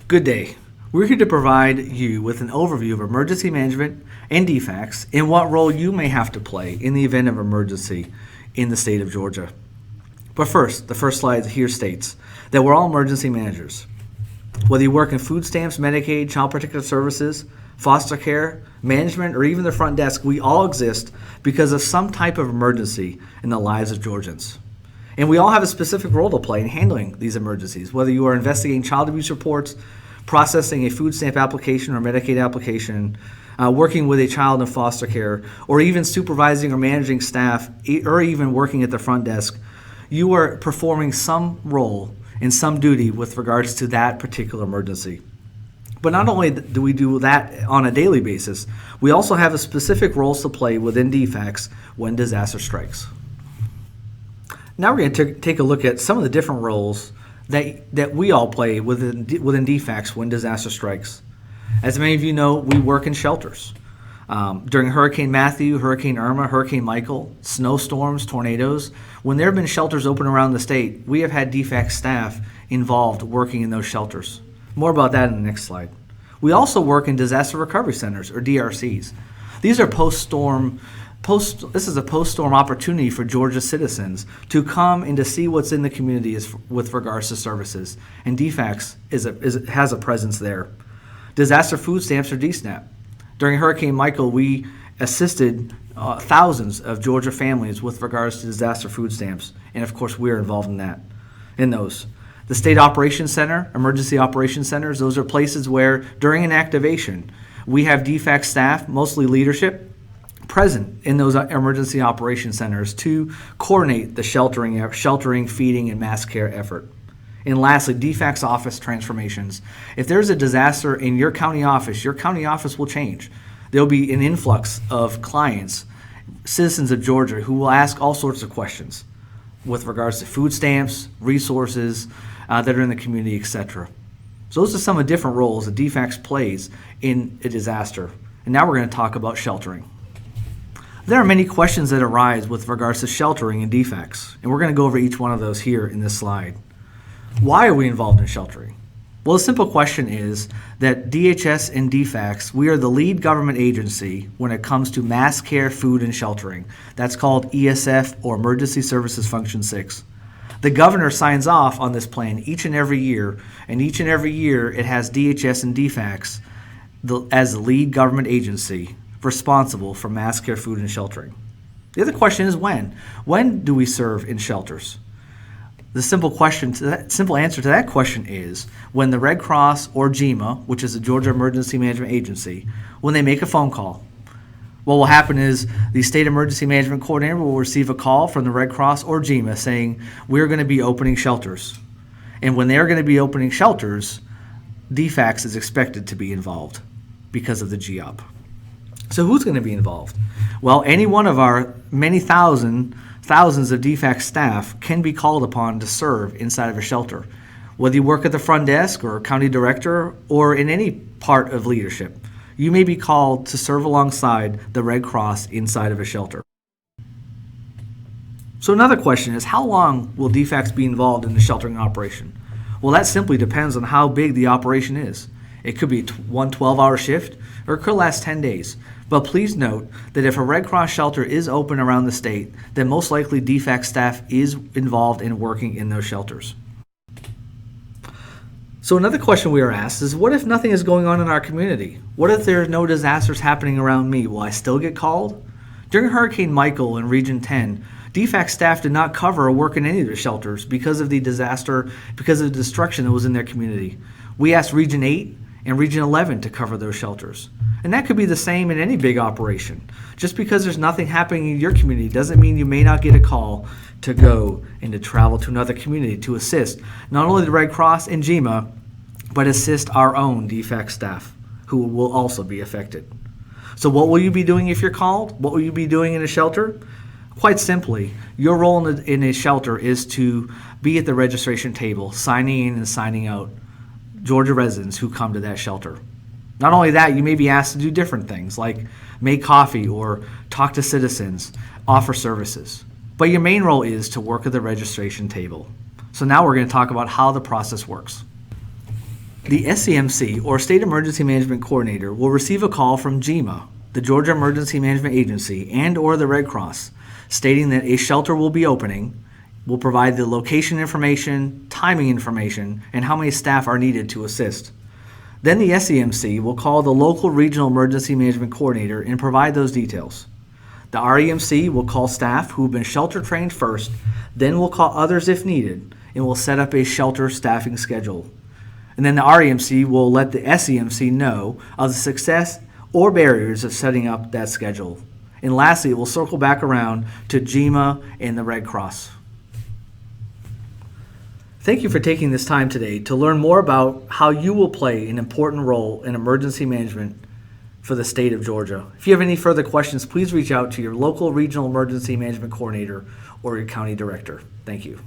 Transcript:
Good day. We're here to provide you with an overview of emergency management and DFCS and what role you may have to play in the event of emergency in the state of Georgia. But first, the first slide here states that we're all emergency managers. Whether you work in food stamps, Medicaid, child protective services, foster care, management, or even the front desk, we all exist because of some type of emergency in the lives of Georgians. And we all have a specific role to play in handling these emergencies, whether you are investigating child abuse reports, processing a food stamp application or Medicaid application, working with a child in foster care, or even supervising or managing staff, or even working at the front desk. You are performing some role and some duty with regards to that particular emergency. But not only do we do that on a daily basis, we also have a specific roles to play within DFCS when disaster strikes. Now we're going to take a look at some of the different roles that we all play within DFCS when disaster strikes. As many of you know, we work in shelters. During Hurricane Matthew, Hurricane Irma, Hurricane Michael, snowstorms, tornadoes, when there have been shelters open around the state, we have had DFCS staff involved working in those shelters. More about that in the next slide. We also work in disaster recovery centers, or DRCs. These are this is a post-storm opportunity for Georgia citizens to come and to see what's in the community with regards to services, and DFCS has a presence there. Disaster food stamps, or DSNAP. During Hurricane Michael, we assisted thousands of Georgia families with regards to disaster food stamps, and of course we're involved in those. The State Operations Center, Emergency Operations Centers, those are places where during an activation, we have DFCS staff, mostly leadership, present in those emergency operations centers to coordinate the sheltering, feeding, and mass care effort. And lastly, DFCS office transformations. If there's a disaster in your county office will change. There'll be an influx of clients, citizens of Georgia, who will ask all sorts of questions with regards to food stamps, resources that are in the community, etc. So those are some of the different roles that DFCS plays in a disaster. And now we're going to talk about sheltering. There are many questions that arise with regards to sheltering in DFCS, and we're going to go over each one of those here in this slide. Why are we involved in sheltering? Well, the simple question is that DHS and DFCS, we are the lead government agency when it comes to mass care, food, and sheltering. That's called ESF, or Emergency Services Function 6. The governor signs off on this plan each and every year, and each and every year it has DHS and DFCS as the lead government agency responsible for mass care, food, and sheltering. The other question is when. When do we serve in shelters? The simple answer to that question is when the Red Cross or GEMA, which is the Georgia Emergency Management Agency, when they make a phone call. What will happen is the State Emergency Management Coordinator will receive a call from the Red Cross or GEMA saying, we're going to be opening shelters. And when they're going to be opening shelters, DFCS is expected to be involved because of the GEOP. So who's going to be involved? Well, any one of our many thousands of DFCS staff can be called upon to serve inside of a shelter. Whether you work at the front desk or county director or in any part of leadership, you may be called to serve alongside the Red Cross inside of a shelter. So another question is, how long will DFCS be involved in the sheltering operation? Well, that simply depends on how big the operation is. It could be one 12-hour shift, or it could last 10 days. But please note that if a Red Cross shelter is open around the state, then most likely DFCS staff is involved in working in those shelters. So another question we are asked is, what if nothing is going on in our community? What if there are no disasters happening around me? Will I still get called? During Hurricane Michael in Region 10, DFCS staff did not cover or work in any of the shelters because of the disaster, because of the destruction that was in their community. We asked Region 8 and Region 11 to cover those shelters. And that could be the same in any big operation. Just because there's nothing happening in your community doesn't mean you may not get a call to go and to travel to another community to assist not only the Red Cross and GEMA, but assist our own DFCS staff who will also be affected. So what will you be doing if you're called? What will you be doing in a shelter? Quite simply, your role in a shelter is to be at the registration table, signing in and signing out Georgia residents who come to that shelter. Not only that, you may be asked to do different things like make coffee or talk to citizens, offer services. But your main role is to work at the registration table. So now we're going to talk about how the process works. The SEMC, or State Emergency Management Coordinator, will receive a call from GEMA, the Georgia Emergency Management Agency, and/or the Red Cross, stating that a shelter will be opening, will provide the location information, timing information, and how many staff are needed to assist. Then the SEMC will call the local regional emergency management coordinator and provide those details. The REMC will call staff who have been shelter trained first, then will call others if needed, and will set up a shelter staffing schedule. And then the REMC will let the SEMC know of the success or barriers of setting up that schedule. And lastly, it will circle back around to GEMA and the Red Cross. Thank you for taking this time today to learn more about how you will play an important role in emergency management for the state of Georgia. If you have any further questions, please reach out to your local regional emergency management coordinator or your county director. Thank you.